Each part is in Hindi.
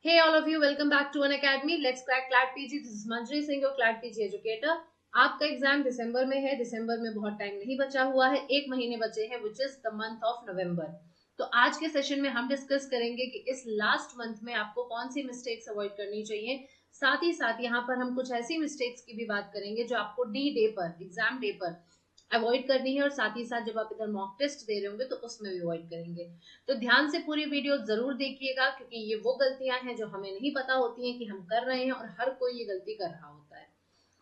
Hey all of you, welcome back to an academy. Let's crack CLAT PG. This is Manjri Singh, your CLAT PG educator. आपका एग्जाम दिसंबर में है. दिसंबर में बहुत टाइम नहीं बचा हुआ है, 1 महीने बचे हैं, which is the month of November. तो आज के सेशन में हम डिस्कस करेंगे कि इस लास्ट मंथ में आपको कौन सी मिस्टेक्स अवॉइड करनी चाहिए. साथ ही साथ यहाँ पर हम कुछ ऐसी मिस्टेक्स की भी बात करेंगे जो आपको डी डे पर, एग्जाम डे पर अवॉइड करनी है, और साथ ही साथ जब आप इधर मॉक टेस्ट दे रहे होंगे तो उसमें भी अवॉइड करेंगे. तो ध्यान से पूरी वीडियो जरूर देखिएगा, क्योंकि ये वो गलतियां हैं जो हमें नहीं पता होती हैं कि हम कर रहे हैं, और हर कोई ये गलती कर रहा होता है.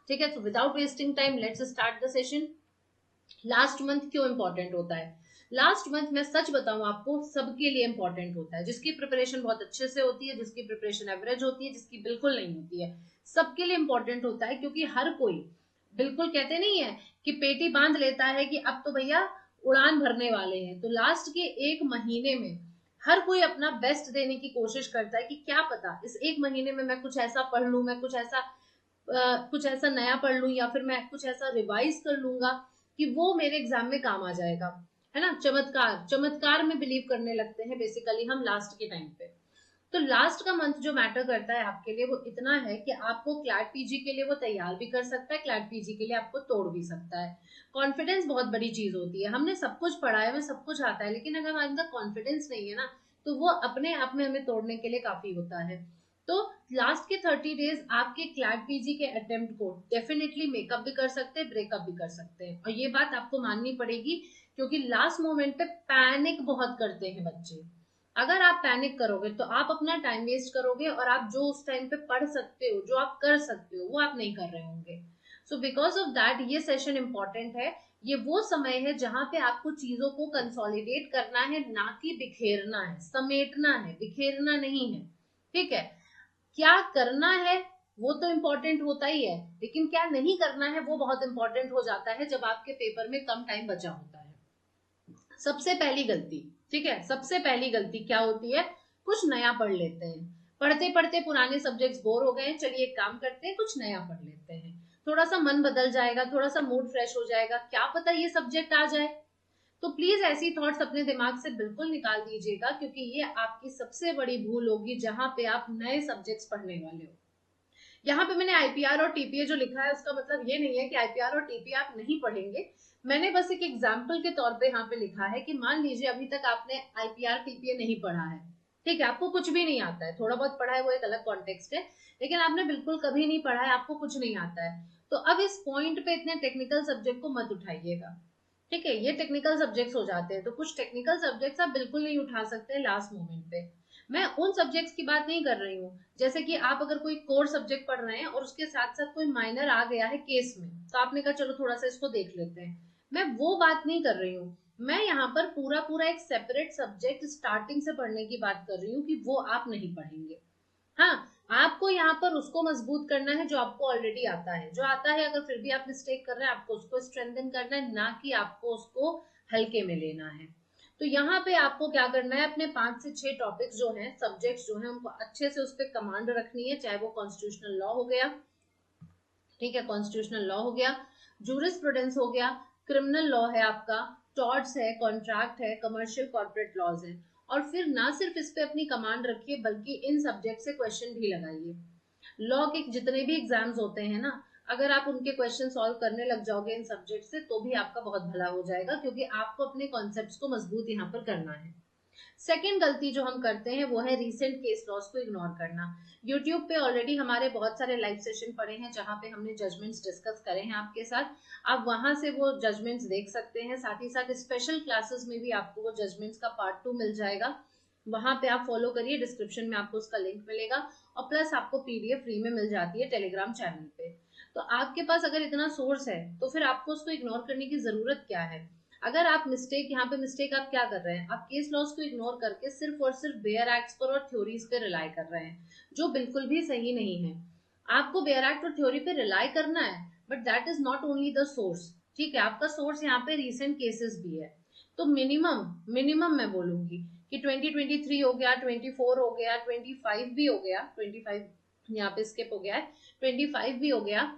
ठीक है, तो without wasting time let's start the session. Last month क्यों इंपॉर्टेंट होता है? लास्ट मंथ मैं सच बताऊं आपको, सबके लिए इंपॉर्टेंट होता है. जिसकी प्रिपरेशन बहुत अच्छे से होती है, जिसकी प्रिपरेशन एवरेज होती है, जिसकी बिल्कुल नहीं होती है, सबके लिए इंपॉर्टेंट होता है. क्योंकि हर कोई, बिल्कुल कहते नहीं है कि पेटी बांध लेता है कि अब तो भैया उड़ान भरने वाले हैं, तो लास्ट के 1 महीने में हर कोई अपना बेस्ट देने की कोशिश करता है कि क्या पता इस 1 महीने में मैं कुछ ऐसा पढ़ लूं, मैं कुछ ऐसा नया पढ़ लूं, या फिर मैं कुछ ऐसा रिवाइज कर लूंगा कि वो मेरे एग्जाम में काम आ जाएगा. है ना, चमत्कार चमत्कार में बिलीव करने लगते हैं बेसिकली हम लास्ट के टाइम पे. तो लास्ट का मंथ जो मैटर करता है आपके लिए, वो इतना है कि आपको क्लैट पीजी के लिए वो तैयार भी कर सकता है, क्लैट पीजी के लिए आपको तोड़ भी सकता है. कॉन्फिडेंस बहुत बड़ी चीज होती है. हमने सब कुछ पढ़ा है, हमें सब कुछ आता है, लेकिन अगर हमारे अंदर कॉन्फिडेंस नहीं है ना, तो वो अपने आप में हमें तोड़ने के लिए काफी होता है. तो लास्ट के 30 डेज आपके क्लैट पीजी के अटेम्प्ट को डेफिनेटली मेकअप भी कर सकते हैं, ब्रेकअप भी कर सकते हैं, और ये बात आपको माननी पड़ेगी. क्योंकि लास्ट मोमेंट पे पैनिक बहुत करते हैं बच्चे. अगर आप पैनिक करोगे तो आप अपना टाइम वेस्ट करोगे, और आप जो उस टाइम पे पढ़ सकते हो, जो आप कर सकते हो, वो आप नहीं कर रहे होंगे. सो बिकॉज ऑफ दैट ये सेशन इंपॉर्टेंट है. ये वो समय है जहां पे आपको चीजों को कंसोलिडेट करना है, ना कि बिखेरना है, समेटना है, बिखेरना नहीं है. ठीक है, क्या करना है वो तो इम्पोर्टेंट होता ही है, लेकिन क्या नहीं करना है वो बहुत इंपॉर्टेंट हो जाता है जब आपके पेपर में कम टाइम बचा होता है. सबसे पहली गलती, ठीक है, सबसे पहली गलती क्या होती है? कुछ नया पढ़ लेते हैं. पढ़ते पढ़ते पुराने सब्जेक्ट्स बोर हो गए हैं, चलिए एक काम करते हैं, कुछ नया पढ़ लेते हैं. थोड़ा सा मन बदल जाएगा, थोड़ा सा मूड फ्रेश हो जाएगा, क्या पता ये सब्जेक्ट आ जाए. तो प्लीज ऐसी थॉट्स अपने दिमाग से बिल्कुल निकाल दीजिएगा, क्योंकि ये आपकी सबसे बड़ी भूल होगी जहां पे आप नए सब्जेक्ट्स पढ़ने वाले हो. यहाँ पे मैंने आईपीआर और टीपीए जो लिखा है, उसका मतलब ये नहीं है कि आईपीआर और टीपीए आप नहीं पढ़ेंगे. मैंने बस एक एग्जाम्पल के तौर पे यहाँ पे लिखा है कि मान लीजिए अभी तक आपने आईपीआर टीपीए नहीं पढ़ा है. ठीक है, आपको कुछ भी नहीं आता है, थोड़ा बहुत पढ़ा है वो एक अलग कॉन्टेक्स्ट है, लेकिन आपने बिल्कुल कभी नहीं पढ़ा है, आपको कुछ नहीं आता है. तो अब इस पॉइंट पे इतने टेक्निकल सब्जेक्ट को मत उठाइएगा. ठीक है, ये टेक्निकल सब्जेक्ट्स हो जाते हैं, तो कुछ टेक्निकल सब्जेक्ट्स आप बिल्कुल नहीं उठा सकते लास्ट मोमेंट पे. मैं उन सब्जेक्ट्स की बात नहीं कर रही हूँ, जैसे कि आप अगर कोई कोर सब्जेक्ट पढ़ रहे हैं और उसके साथ साथ कोई माइनर आ गया है केस में, तो आपने कहा चलो थोड़ा सा इसको देख लेते हैं. मैं वो बात नहीं कर रही हूँ. मैं यहाँ पर पूरा पूरा एक सेपरेट सब्जेक्ट स्टार्टिंग से पढ़ने की बात कर रही हूँ कि वो आप नहीं पढ़ेंगे. हाँ, आपको यहाँ पर उसको मजबूत करना है जो आपको ऑलरेडी आता है. जो आता है अगर फिर भी आप मिस्टेक कर रहे हैं, आपको उसको स्ट्रेंथन करना है, ना कि आपको उसको हल्के में लेना है. तो यहाँ पे आपको क्या करना है, अपने 5 से 6 टॉपिक्स जो हैं, सब्जेक्ट्स जो हैं, उनको अच्छे से उस पर कमांड रखनी है. चाहे वो कॉन्स्टिट्यूशनल लॉ हो गया, ठीक है, कॉन्स्टिट्यूशनल लॉ हो गया, जूरिस्प्रूडेंस हो गया, क्रिमिनल लॉ है आपका, टॉर्ट्स है, कॉन्ट्रैक्ट है, कमर्शियल कॉर्पोरेट लॉज है. और फिर ना सिर्फ इस पे अपनी कमांड रखिए, बल्कि इन सब्जेक्ट से क्वेश्चन भी लगाइए. लॉ के जितने भी एग्जाम्स होते हैं ना, अगर आप उनके क्वेश्चन सॉल्व करने लग जाओगे इन सब्जेक्ट से, तो भी आपका बहुत भला हो जाएगा, क्योंकि आपको अपने कॉन्सेप्ट्स को मजबूत यहाँ पर करना है. सेकेंड गलती जो हम करते हैं वो है रीसेंट केस लॉस को इग्नोर करना. यूट्यूब पे ऑलरेडी हमारे बहुत सारे लाइव सेशन पड़े हैं जहां पे हमने जजमेंट्स डिस्कस करे हैं आपके साथ. आप वहां से वो जजमेंट्स देख सकते हैं. साथ ही साथ स्पेशल क्लासेस में भी आपको वो जजमेंट्स का पार्ट 2 मिल जाएगा. वहां पे आप फॉलो करिए, डिस्क्रिप्शन में आपको उसका लिंक मिलेगा, और प्लस आपको पीडीएफ फ्री में मिल जाती है टेलीग्राम चैनल पे. तो आपके पास अगर इतना सोर्स है तो फिर आपको उसको इग्नोर करने की जरूरत क्या है? अगर आप मिस्टेक, यहाँ पे मिस्टेक आप क्या कर रहे हैं, आप केस लॉस को इग्नोर करके सिर्फ और सिर्फ बेयर एक्ट्स पर और थ्योरीज पे रिलाई कर रहे हैं, जो बिल्कुल भी सही नहीं है. आपको बेयर एक्ट और थ्योरी पे रिलाई करना है, but that is not only the source. ठीक है, आपका सोर्स यहाँ पे रिसेंट केसेस भी है. तो मिनिमम मिनिमम मैं बोलूंगी कि 2023 हो गया, 24 हो गया, 25 भी हो गया, 25 यहाँ पे स्किप हो गया है, 25 भी हो गया,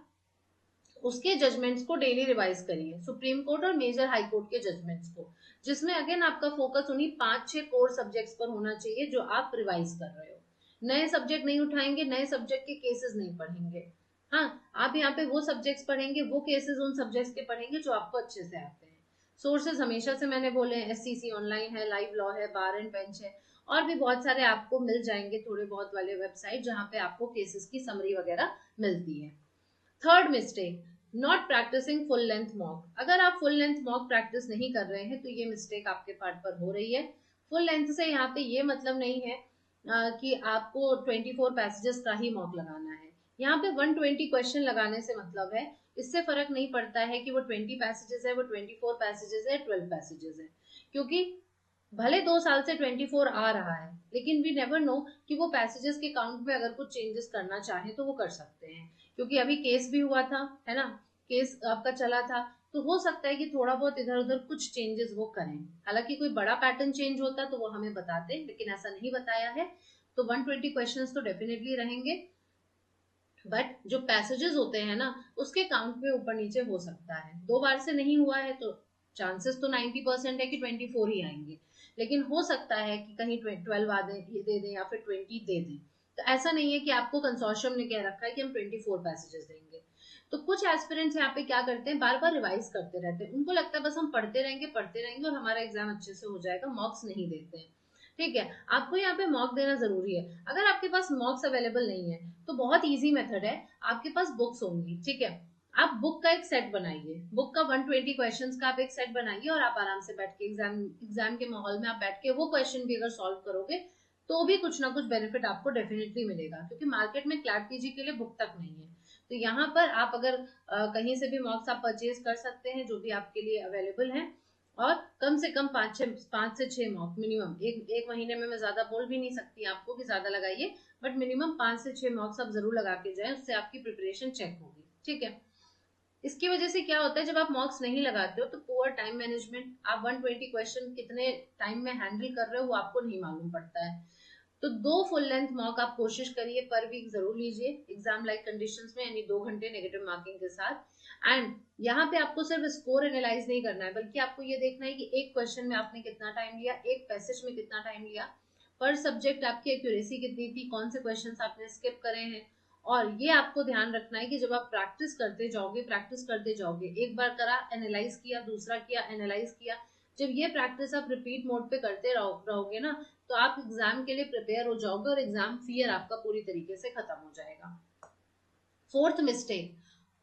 उसके जजमेंट्स को डेली रिवाइज करिए. सुप्रीम कोर्ट और मेजर हाई कोर्ट के जजमेंट्स को, जिसमें अगेन आपका फोकस उन्हीं 5-6 कोर सब्जेक्ट्स पर होना चाहिए जो आप रिवाइज कर रहे हो. नए सब्जेक्ट नहीं उठाएंगे, नए सब्जेक्ट के केसेस नहीं पढ़ेंगे। हाँ, आप यहाँ पे वो सब्जेक्ट्स पढ़ेंगे, वो केसेस उन सब्जेक्ट्स के पढ़ेंगे जो आपको अच्छे से आते हैं। सोर्सेज हमेशा से मैंने बोले हैं, एससीसी ऑनलाइन है, लाइव लॉ है, बार एंड बेंच है, और भी बहुत सारे आपको मिल जाएंगे थोड़े बहुत वाले वेबसाइट जहाँ पे आपको केसेस की समरी वगैरह मिलती है। Third mistake, not practising full length mock. अगर आप फुल लेंथ मॉक प्रैक्टिस नहीं कर रहे हैं तो ये मिस्टेक आपके पार्ट पर हो रही है। फुल लेंथ से यहाँ पे ये मतलब नहीं है कि आपको 24 पैसेजेस का ही मॉक लगाना है। यहाँ पे 120 क्वेश्चन लगाने से मतलब है, इससे फर्क नहीं पड़ता है कि वो 20 पैसेजेस है, वो 24 पैसेजेस है, 12 पैसेजेस है, क्योंकि भले 2 साल से 24 आ रहा है, लेकिन वी नेवर नो कि वो पैसेजेस के काउंट में अगर कुछ चेंजेस करना चाहे तो वो कर सकते हैं, क्योंकि अभी केस भी हुआ था, है ना, केस आपका चला था, तो हो सकता है कि थोड़ा बहुत इधर उधर कुछ चेंजेस वो करें। हालांकि कोई बड़ा पैटर्न चेंज होता तो वो हमें बताते, लेकिन ऐसा नहीं बताया है। तो 120 क्वेश्चंस तो डेफिनेटली रहेंगे, बट जो पैसेजेस होते हैं ना, उसके काउंट में ऊपर नीचे हो सकता है। 2 बार से नहीं हुआ है तो चांसेस तो 90% है कि 24 ही आएंगे, लेकिन हो सकता है कि कहीं 12 आ दे दें या फिर 20 दे दें। तो ऐसा नहीं है कि आपको कंसोर्शियम ने कह रखा है कि हम 24 पैसेजेस देंगे। तो कुछ एस्पिरेंट्स यहाँ पे क्या करते हैं, बार बार रिवाइज करते रहते हैं, उनको लगता है बस हम पढ़ते रहेंगे और हमारा एग्जाम अच्छे से हो जाएगा, मॉक्स नहीं देते हैं। ठीक है, आपको यहाँ पे मॉक देना जरूरी है। अगर आपके पास मॉक्स अवेलेबल नहीं है तो बहुत इजी मेथड है, आपके पास बुक्स होंगी, ठीक है, आप बुक का एक सेट बनाइए, बुक का 120 क्वेश्चंस का आप एक सेट बनाइए, और आप आराम से बैठ के एग्जाम के माहौल में आप बैठ के वो क्वेश्चन भी अगर सॉल्व करोगे तो भी कुछ ना कुछ बेनिफिट आपको डेफिनेटली मिलेगा, क्योंकि मार्केट में क्लैट पीजी के लिए बुक तक नहीं है। तो यहाँ पर आप अगर कहीं से भी मॉक्स आप परचेज कर सकते हैं जो भी आपके लिए अवेलेबल है, और कम से कम 5 से 6 मॉक मिनिमम, एक महीने में मैं ज्यादा बोल भी नहीं सकती आपको कि ज्यादा लगाइए, बट मिनिमम 5 से 6 मॉक्स आप जरूर लगा के जाए, उससे आपकी प्रिपरेशन चेक होगी। ठीक है, इसकी वजह से क्या होता है, जब आप मॉक्स नहीं लगाते हो तो पुअर टाइम मैनेजमेंट, आप 120 क्वेश्चन कितने टाइम में हैंडल कर रहे हो वो आपको नहीं मालूम पड़ता है। तो 2 फुल लेंथ मॉक आप कोशिश करिए पर वीक जरूर लीजिए एग्जाम लाइक कंडीशंस में, यानी 2 घंटे नेगेटिव मार्किंग के साथ। एंड यहाँ पे आपको सिर्फ स्कोर एनालाइज नहीं करना है, बल्कि आपको ये देखना है कि एक क्वेश्चन में आपने कितना टाइम लिया, एक पैसेज में कितना टाइम लिया, पर सब्जेक्ट आपकी एक्यूरेसी कितनी थी, कौन से क्वेश्चन आपने स्किप करे हैं। और ये आपको ध्यान रखना है कि जब आप प्रैक्टिस करते जाओगे, एक बार करा एनालाइज किया, दूसरा किया एनालाइज किया, जब ये प्रैक्टिस आप रिपीट मोड पे करते रहोगे ना, तो आप एग्जाम के लिए प्रिपेयर हो जाओगे और एग्जाम फियर आपका पूरी तरीके से खत्म हो जाएगा। Fourth mistake,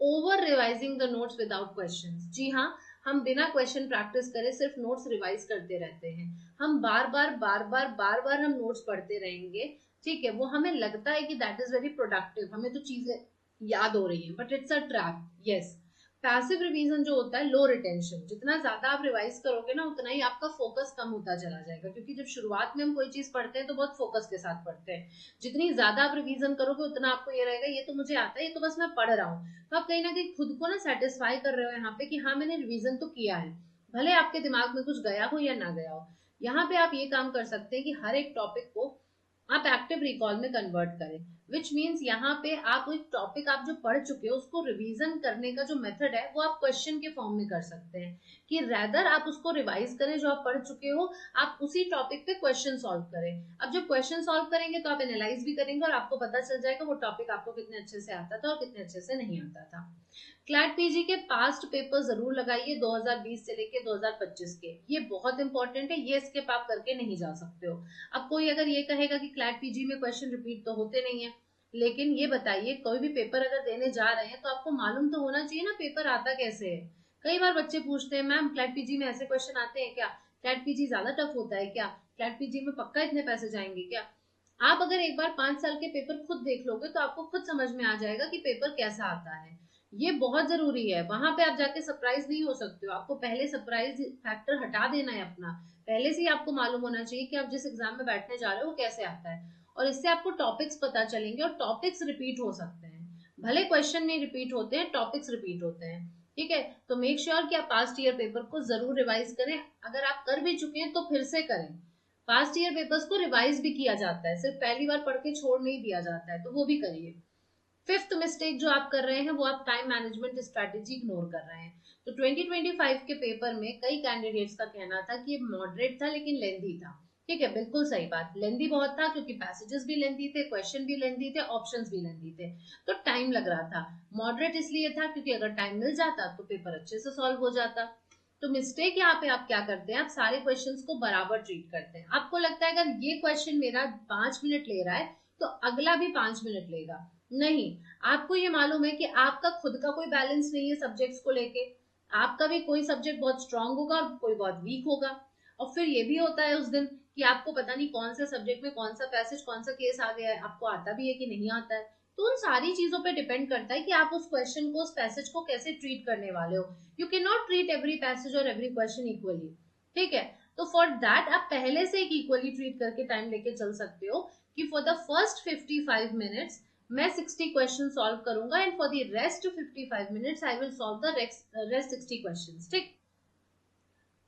over revising the notes without questions. जी हाँ, हम बिना क्वेश्चन प्रैक्टिस करे सिर्फ नोट्स रिवाइज करते रहते हैं, हम बार बार हम नोट्स पढ़ते रहेंगे। ठीक है, वो हमें लगता है कि दैट इज वेरी प्रोडक्टिव, हमें तो चीजें याद हो रही है, but it's a trap. Yes, passive revision जो होता है, लो रिटेंशन, जितना ज्यादा आप रिवाइज करोगे ना उतना ही आपका फोकस कम होता चला जाएगा, क्योंकि जब शुरुआत में हम कोई चीज पढ़ते हैं तो बहुत फोकस के साथ पढ़ते हैं। जितनी ज्यादा आप रिवीजन करोगे उतना आपको ये रहेगा ये तो मुझे आता है, ये तो बस मैं पढ़ रहा हूँ, तो आप कहीं ना कहीं खुद को ना सेटिस्फाई कर रहे हो यहाँ पे कि हाँ मैंने रिवीजन तो किया है, भले आपके दिमाग में कुछ गया हो या ना गया हो। यहाँ पे आप ये काम कर सकते हैं कि हर एक टॉपिक को आप एक्टिव रिकॉल में कन्वर्ट करें, विच मीन्स यहाँ पे आप एक टॉपिक आप जो पढ़ चुके हो उसको रिवीजन करने का जो मेथड है वो आप क्वेश्चन के फॉर्म में कर सकते हैं, कि रैदर आप उसको रिवाइज करें जो आप पढ़ चुके हो, आप उसी टॉपिक पे क्वेश्चन सॉल्व करें। अब जब क्वेश्चन सॉल्व करेंगे तो आप एनालाइज भी करेंगे और आपको पता चल जाएगा वो टॉपिक आपको कितने अच्छे से आता था और कितने अच्छे से नहीं आता था। क्लैट पीजी के पास्ट पेपर जरूर लगाइए 2020 से लेके 2025 के, ये बहुत इंपॉर्टेंट है, ये स्किप आप करके नहीं जा सकते हो। अब कोई अगर ये कहेगा कि क्लैट पीजी में क्वेश्चन रिपीट तो होते नहीं है, लेकिन ये बताइए कोई भी पेपर अगर देने जा रहे हैं तो आपको मालूम तो होना चाहिए ना पेपर आता कैसे है। कई बार बच्चे पूछते हैं मैम क्लैट पीजी में ऐसे क्वेश्चन आते हैं क्या, क्लैट पीजी ज्यादा टफ होता है क्या, क्लैट पीजी में पक्का इतने पैसे जाएंगे क्या। आप अगर एक बार 5 साल के पेपर खुद देख लोगे तो आपको खुद समझ में आ जाएगा कि पेपर कैसा आता है। ये बहुत जरूरी है, वहां पे आप जाके सरप्राइज नहीं हो सकते हो, आपको पहले सरप्राइज फैक्टर हटा देना है अपना, पहले से ही आपको मालूम होना चाहिए कि आप जिस एग्जाम में बैठने जा रहे हो वो कैसे आता है, और इससे आपको टॉपिक्स पता चलेंगे, और टॉपिक्स रिपीट हो सकते हैं, भले क्वेश्चन नहीं रिपीट होते हैं, टॉपिक्स रिपीट होते हैं। ठीक है, तो मेक श्योर कि आप पास्ट ईयर पेपर को जरूर रिवाइज करें, अगर आप कर भी चुके हैं तो फिर से करें। पास्ट ईयर पेपर्स को रिवाइज भी किया जाता है, सिर्फ पहली बार पढ़ के छोड़ नहीं दिया जाता है, तो वो भी करिए। फिफ्थ मिस्टेक जो आप कर रहे हैं वो आप टाइम मैनेजमेंट स्ट्रेटेजी इग्नोर कर रहे हैं। तो 2025 के पेपर में कई कैंडिडेट्स का कहना था कि ये मॉडरेट था लेकिन लेंथी था, ठीक है, बिल्कुल सही बात। लेंदी बहुत था क्योंकि पैसेजेस भी लेंदी थे, क्वेश्चन भी लेंदी थे, ऑप्शंस भी लेंदी थे, तो टाइम लग रहा था। मॉडरेट इसलिए था क्योंकि अगर टाइम मिल जाता तो पेपर अच्छे से सॉल्व हो जाता। तो मिस्टेक यहाँ पे आप क्या करते हैं, आप सारे क्वेश्चंस को बराबर ट्रीट करते हैं। आपको लगता है अगर ये क्वेश्चन मेरा 5 मिनट ले रहा है तो अगला भी 5 मिनट लेगा। नहीं, आपको ये मालूम है कि आपका खुद का कोई बैलेंस नहीं है सब्जेक्ट्स को लेके। आपका भी कोई सब्जेक्ट बहुत स्ट्रांग होगा और कोई बहुत वीक होगा। और फिर ये भी होता है उस दिन कि आपको पता नहीं कौन से सब्जेक्ट में कौन सा पैसेज कौन सा केस आ गया है, आपको आता भी है कि नहीं आता है। तो उन सारी चीजों पे डिपेंड करता है कि आप उस क्वेश्चन को, उस पैसेज को कैसे ट्रीट करने वाले हो। You can not treat every passage और एवरी क्वेश्चन इक्वली। ठीक है, तो फॉर दैट आप पहले से एक इक्वली ट्रीट करके टाइम लेके चल सकते हो कि फॉर द फर्स्ट 55 मिनट्स मैं 60 क्वेश्चन सॉल्व करूंगा and for the rest 55 minutes I will solve the rest 60 question. ठीक,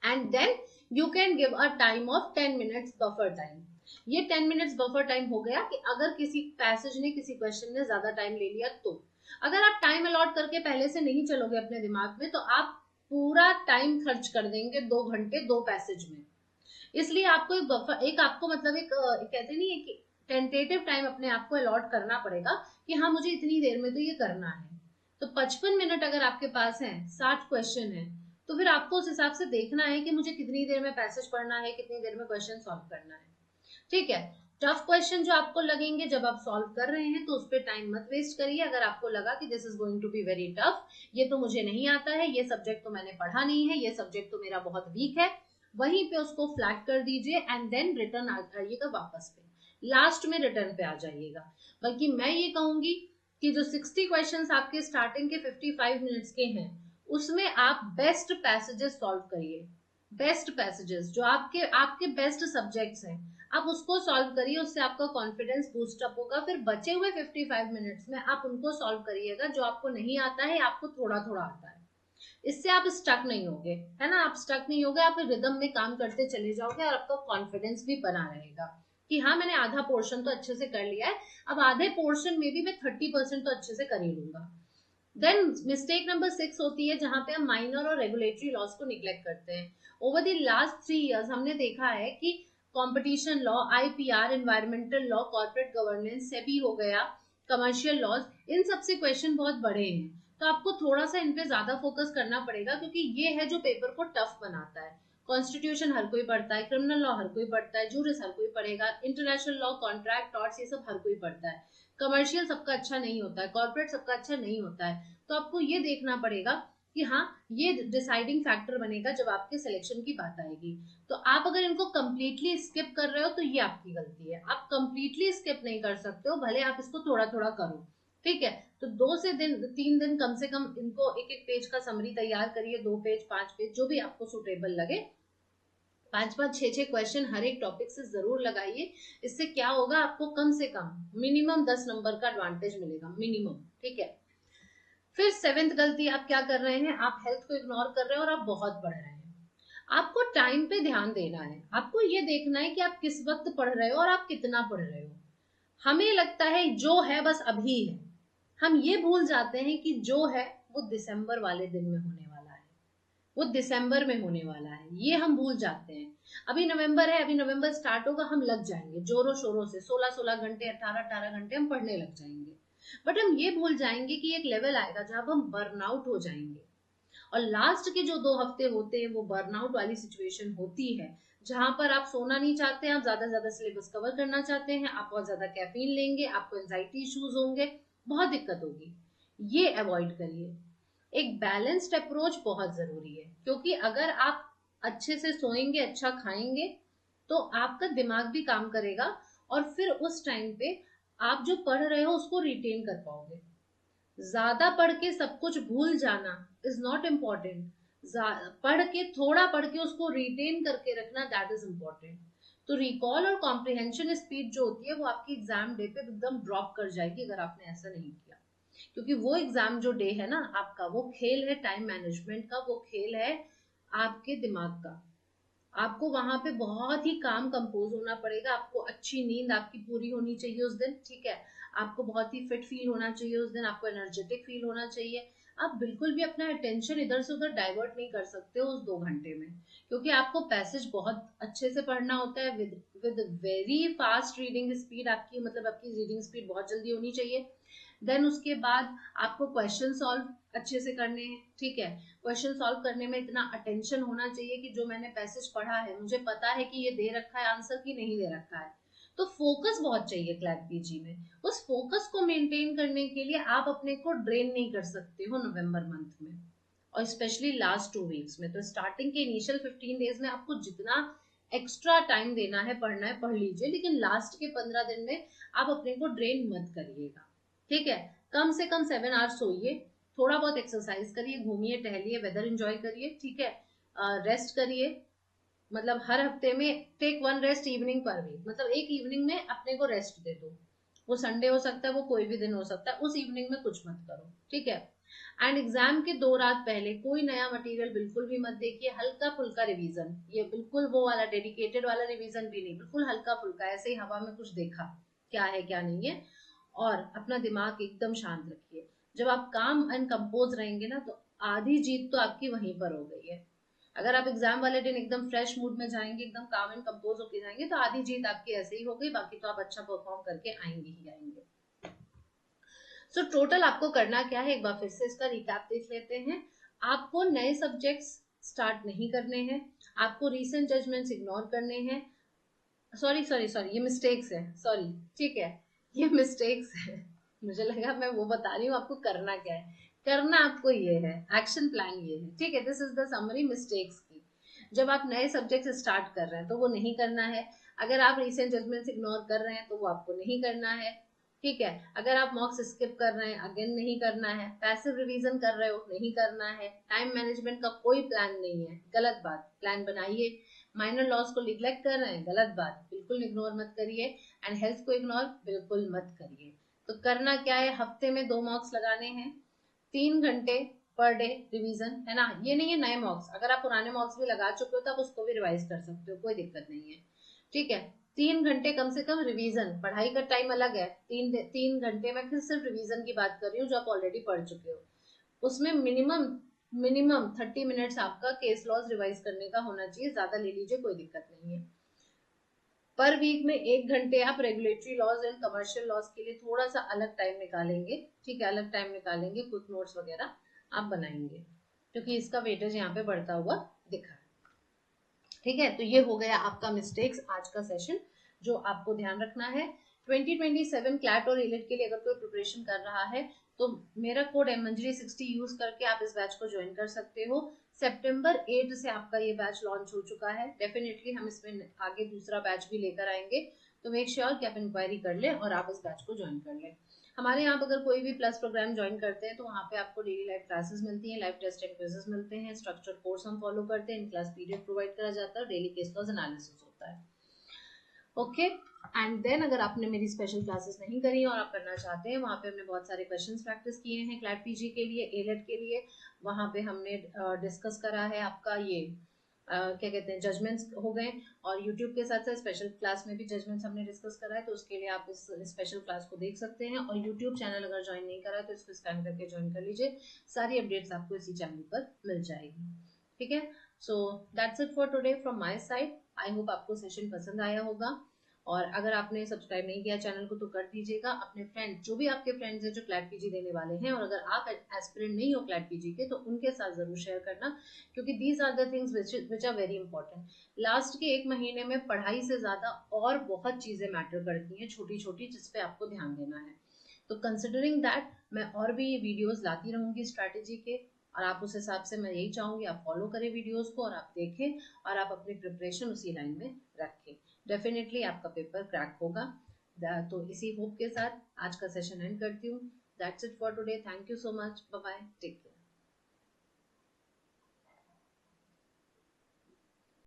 and then you can give a time of 10 minutes buffer time. ये 10 मिनट्स बफर टाइम हो गया कि अगर किसी पैसेज ने, किसी क्वेश्चन ने ज्यादा टाइम ले लिया तो। अगर आप टाइम अलॉट करके पहले से नहीं चलोगे अपने दिमाग में तो आप पूरा टाइम खर्च कर देंगे 2 घंटे 2 पैसेज में। इसलिए आपको एक बफर, एक आपको मतलब एक कहते नहीं है कि टेंटेटिव टाइम अपने आप को अलॉट करना पड़ेगा कि हाँ मुझे इतनी देर में तो ये करना है। तो 55 मिनट अगर आपके पास है, 60 क्वेश्चन है, तो फिर आपको उस हिसाब से देखना है कि मुझे कितनी देर में पैसेज पढ़ना है, कितनी देर में क्वेश्चन सॉल्व करना है। ठीक है, टफ क्वेश्चन जो आपको लगेंगे जब आप सॉल्व कर रहे हैं तो उस पर टाइम मत वेस्ट करिए। अगर आपको लगा कि this is going to be very tough, ये तो मुझे नहीं आता है, ये सब्जेक्ट तो मैंने पढ़ा नहीं है, ये सब्जेक्ट तो मेरा बहुत वीक है, वहीं पे उसको फ्लैग कर दीजिए एंड देन रिटर्न आ जाइएगा वापस पे, लास्ट में रिटर्न पे आ जाइएगा। बल्कि मैं ये कहूंगी कि जो 60 क्वेश्चंस आपके स्टार्टिंग के 55 मिनट्स के हैं उसमें आप बेस्ट पैसेजेस सॉल्व करिए। बेस्ट पैसेजेस जो आपके आपके बेस्ट सब्जेक्ट्स हैं आप उसको सॉल्व करिए, उससे आपका कॉन्फिडेंस बूस्ट अप होगा। फिर बचे हुए 55 मिनट्स में आप उनको सॉल्व करिएगा जो आपको नहीं आता है, आपको थोड़ा थोड़ा आता है। इससे आप स्टक नहीं होगे, है ना, आप स्टक नहीं होगे, आप रिदम में काम करते चले जाओगे और आपका कॉन्फिडेंस भी बना रहेगा कि हाँ मैंने आधा पोर्शन तो अच्छे से कर लिया है, अब आधे पोर्शन में भी मैं 30% तो अच्छे से कर ही लूंगा। देन मिस्टेक नंबर 6 होती है जहां पे हम माइनर और रेगुलेटरी लॉस को निग्लेक्ट करते हैं। ओवर द लास्ट 3 इयर्स हमने देखा है कि competition law, IPR, environmental law, corporate governance, SEBI हो गया, कमर्शियल लॉज, इन सबसे क्वेश्चन बहुत बड़े हैं। तो आपको थोड़ा सा इन पे ज्यादा फोकस करना पड़ेगा क्योंकि ये है जो पेपर को टफ बनाता है। कॉन्स्टिट्यूशन हर कोई पढ़ता है, क्रिमिनल लॉ हर कोई पढ़ता है, जूरिस हर कोई पढ़ेगा, इंटरनेशनल लॉ, कॉन्ट्रैक्ट, टॉर्ट्स, ये सब हर कोई पढ़ता है। कमर्शियल सबका अच्छा नहीं होता है, कॉर्पोरेट सबका अच्छा नहीं होता है। तो आपको ये देखना पड़ेगा कि हाँ ये डिसाइडिंग फैक्टर बनेगा जब आपके सिलेक्शन की बात आएगी। तो आप अगर इनको कंप्लीटली स्किप कर रहे हो तो ये आपकी गलती है। आप कंप्लीटली स्किप नहीं कर सकते हो, भले आप इसको थोड़ा थोड़ा करो। ठीक है, तो 2 से 3 दिन कम से कम इनको एक एक पेज का समरी तैयार करिए, 2 पेज 5 पेज जो भी आपको सुटेबल लगे। 5-5 6-6 क्वेश्चन हर एक टॉपिक से जरूर लगाइए। इससे क्या होगा, आपको कम से कम मिनिमम 10 नंबर का एडवांटेज मिलेगा, मिनिमम। ठीक है, फिर 7th गलती आप क्या कर रहे हैं, आप हेल्थ को इग्नोर कर रहे हैं और आप बहुत पढ़ रहे हैं। आपको टाइम पे ध्यान देना है, आपको ये देखना है कि आप किस वक्त पढ़ रहे हो और आप कितना पढ़ रहे हो। हमें लगता है जो है बस अभी है, हम ये भूल जाते हैं कि जो है वो दिसंबर वाले दिन में होने वाला है, वो दिसंबर में होने वाला है, ये हम भूल जाते हैं। अभी नवंबर है, अभी नवंबर स्टार्ट होगा, हम लग जाएंगे जोरों शोरों से, 16-16 घंटे 18-18 घंटे हम पढ़ने लग जाएंगे। बट हम ये भूल जाएंगे कि एक लेवल आएगा जब हम बर्नआउट हो जाएंगे। और लास्ट के जो 2 हफ्ते होते हैं वो बर्नआउट वाली सिचुएशन होती है जहां पर आप सोना नहीं चाहते हैं, आप ज्यादा से ज्यादा सिलेबस कवर करना चाहते हैं, आप बहुत ज्यादा कैफीन लेंगे, आपको एंजाइटी इश्यूज होंगे, बहुत दिक्कत होगी। ये अवॉइड करिए। एक बैलेंस्ड अप्रोच बहुत जरूरी है क्योंकि अगर आप अच्छे से सोएंगे, अच्छा खाएंगे, तो आपका दिमाग भी काम करेगा और फिर उस टाइम पे आप जो पढ़ रहे हो उसको रिटेन कर पाओगे। ज्यादा पढ़ के सब कुछ भूल जाना इज नॉट इम्पोर्टेंट, पढ़ के थोड़ा पढ़ के उसको रिटेन करके रखना, दैट इज इम्पोर्टेंट। तो रिकॉल और कॉम्प्रिहेंशन स्पीड जो होती है वो आपकी एग्जाम डे पे एकदम ड्रॉप कर जाएगी अगर आपने ऐसा नहीं किया। क्योंकि वो एग्जाम जो डे है ना आपका, वो खेल है टाइम मैनेजमेंट का, वो खेल है आपके दिमाग का। आपको वहां पे बहुत ही काम कंपोज होना पड़ेगा, आपको अच्छी नींद आपकी पूरी होनी चाहिए उस दिन। ठीक है, आपको बहुत ही फिट फील होना चाहिए उस दिन, आपको एनर्जेटिक फील होना चाहिए, आप बिल्कुल भी अपना अटेंशन इधर से उधर डाइवर्ट नहीं कर सकते हो उस 2 घंटे में, क्योंकि आपको पैसेज बहुत अच्छे से पढ़ना होता है with very fast reading speed. आपकी मतलब आपकी रीडिंग स्पीड बहुत जल्दी होनी चाहिए। देन उसके बाद आपको क्वेश्चन सॉल्व अच्छे से करने हैं, ठीक है। क्वेश्चन सॉल्व करने में इतना अटेंशन होना चाहिए कि जो मैंने पैसेज पढ़ा है मुझे पता है कि ये दे रखा है आंसर कि नहीं दे रखा है। तो फोकस बहुत चाहिए क्लैट पीजी में। उस फोकस को मेंटेन करने के लिए आप अपने को ड्रेन नहीं कर सकते हो नवंबर मंथ में, और स्पेशली लास्ट 2 वीक्स में। तो स्टार्टिंग के इनिशियल 15 डेज में आपको जितना एक्स्ट्रा टाइम देना है पढ़ना है पढ़ लीजिए, लेकिन लास्ट के 15 दिन में आप अपने को ड्रेन मत करिएगा, ठीक है। कम से कम 7 आवर्स सोइए, थोड़ा बहुत एक्सरसाइज करिए, घूमिए टहलिए, वेदर एंजॉय करिए, ठीक है। रेस्ट करिए, मतलब हर हफ्ते में take 1 rest evening per week, मतलब एक इवनिंग में अपने को रेस्ट दे दो। वो संडे हो सकता है, वो कोई भी दिन हो सकता है, उस इवनिंग में कुछ मत करो, ठीक है। एंड एग्जाम के 2 रात पहले कोई नया मटेरियल बिल्कुल भी मत देखिए, हल्का फुल्का रिवीजन, ये बिल्कुल वो वाला डेडिकेटेड वाला रिवीजन भी नहीं, बिल्कुल हल्का फुल्का, ऐसे ही हवा में कुछ देखा क्या है क्या नहीं है। और अपना दिमाग एकदम शांत रखिए। जब आप काम एंड कंपोज रहेंगे ना, तो आधी जीत तो आपकी वहीं पर हो गई है। अगर आप एग्जाम वाले दिन एकदम फ्रेश मूड में जाएंगे, एकदम काम एंड कंपोज होके जाएंगे, तो आधी जीत आपकी ऐसे ही हो गई, बाकी तो आप अच्छा परफॉर्म करके आएंगे ही आएंगे। सो टोटल आपको करना क्या है, एक बार फिर से इसका रिकैप देख लेते हैं। आपको नए सब्जेक्ट्स स्टार्ट नहीं करने हैं, आपको रीसेंट जजमेंट्स इग्नोर करने हैं। सॉरी सॉरी सॉरी, ये मिस्टेक्स है, सॉरी, ठीक है, ये मिस्टेक्स है। मुझे लगा मैं वो बता रही हूँ आपको करना क्या है। करना आपको ये है, एक्शन प्लान ये है, ठीक है। This is the summary mistakes की। जब आप नए सब्जेक्ट स्टार्ट कर रहे हैं तो वो नहीं करना है। अगर आप रिसेंट जजमेंट्स इग्नोर कर रहे हैं तो वो आपको नहीं करना है, ठीक है। अगर आप मॉक्स स्किप कर रहे हैं, अगेन नहीं करना है। पैसिव रिवीजन कर रहे हो, नहीं करना है। टाइम मैनेजमेंट का कोई प्लान नहीं है, गलत बात, प्लान बनाइए। माइनर लॉस को निग्लेक्ट कर रहे हैं, गलत बात, बिल्कुल इग्नोर मत करिए। एंड हेल्थ को इग्नोर बिल्कुल मत करिए। तो करना क्या है, हफ्ते में 2 मॉक्स लगाने हैं, 3 घंटे पर डे रिवीजन, है ना। ये नहीं है नए मॉक्स, अगर आप पुराने मॉक्स भी लगा चुके हो तो आप उसको भी रिवाइज कर सकते हो, कोई दिक्कत नहीं है, ठीक है। 3 घंटे कम से कम रिवीजन, पढ़ाई का टाइम अलग है, 3 घंटे में फिर सिर्फ रिवीजन की बात कर रही हूँ जो आप ऑलरेडी पढ़ चुके हो। उसमें मिनिमम मिनिमम 30 मिनट्स आपका केस लॉज रिवाइज करने का होना चाहिए, ज्यादा ले लीजिए कोई दिक्कत नहीं है। पर वीक में 1 घंटे आप regulatory laws and commercial laws के लिए थोड़ा सा अलग टाइम निकालेंगे, ठीक है, अलग टाइम निकालेंगे, क्विक नोट्स वगैरह आप बनाएंगे, क्योंकि इसका वेटेज यहाँ पे बढ़ता हुआ दिखा है, ठीक है। तो ये हो गया आपका मिस्टेक्स आज का सेशन, जो आपको ध्यान रखना है। 2027 क्लैट और एलेट के लिए अगर कोई प्रिपरेशन कर रहा है तो मेरा कोड मंजरी60 यूज करके आप इस बैच को ज्वाइन कर सकते हो। सितंबर 8 से आपका ये बैच लॉन्च हो चुका है। डेफिनेटली हम इसमें आगे दूसरा बैच भी लेकर आएंगे, तो मेक श्योर कि आप इंक्वायरी कर लें और आप इस बैच को ज्वाइन कर लें। हमारे यहाँ अगर कोई भी प्लस प्रोग्राम ज्वाइन करते हैं तो वहाँ पे आपको डेली लाइव क्लासेस मिलती हैं, लाइव टेस्ट एंड क्विजेस मिलते हैं, स्ट्रक्चर कोर्स हम फॉलो करते हैं, इन क्लास पीडीएफ प्रोवाइड करा जाता है, डेली केस लॉज एनालिसिस होता है, ओके। एंड देन अगर आपने मेरी स्पेशल क्लासेस नहीं करी और आप करना चाहते हैं, वहाँ पे हमने बहुत सारे क्वेश्चंस प्रैक्टिस किए हैं क्लैट पीजी के लिए, एलेट के लिए। वहाँ पे हमने डिस्कस करा है आपका ये क्या कहते हैं, जजमेंट्स हो गए, और यूट्यूब के साथ साथ स्पेशल क्लास में भी जजमेंट्स हमने डिस्कस करा है, तो उसके लिए आप इस स्पेशल क्लास को देख सकते हैं। और यूट्यूब चैनल अगर ज्वाइन नहीं करा है तो इसको स्कैन करके ज्वाइन कर लीजिए, सारी अपडेट्स आपको इसी चैनल पर मिल जाएगी, ठीक है। So that's it for today from my side. I hope आपको सेशन पसंद आया होगा, और अगर आपने सब्सक्राइब नहीं किया चैनल को तो कर दीजिएगा। अपने फ्रेंड, जो भी आपके फ्रेंड्स हैं जो क्लैट पीजी देने वाले हैं, और अगर आप एस्पिरेंट नहीं हो क्लैट पीजी के, तो उनके साथ जरूर शेयर करना, क्योंकि these are the things which are very important. Last के 1 महीने में पढ़ाई से ज्यादा और बहुत चीजें मैटर करती हैं, छोटी छोटी, जिसपे आपको ध्यान देना है। तो कंसिडरिंग दैट मैं और भी वीडियोस लाती रहूंगी स्ट्रैटेजी के, और आप उस हिसाब से, मैं यही चाहूंगी आप फॉलो करें वीडियोस को, और आप देखें और आप अपनी प्रिपरेशन उसी लाइन में रखें। डेफिनेटली आपका पेपर क्रैक होगा। तो इसी होप के साथ आज का सेशन एंड करती हूँ। That's it for today, thank you so much, bye bye, take care.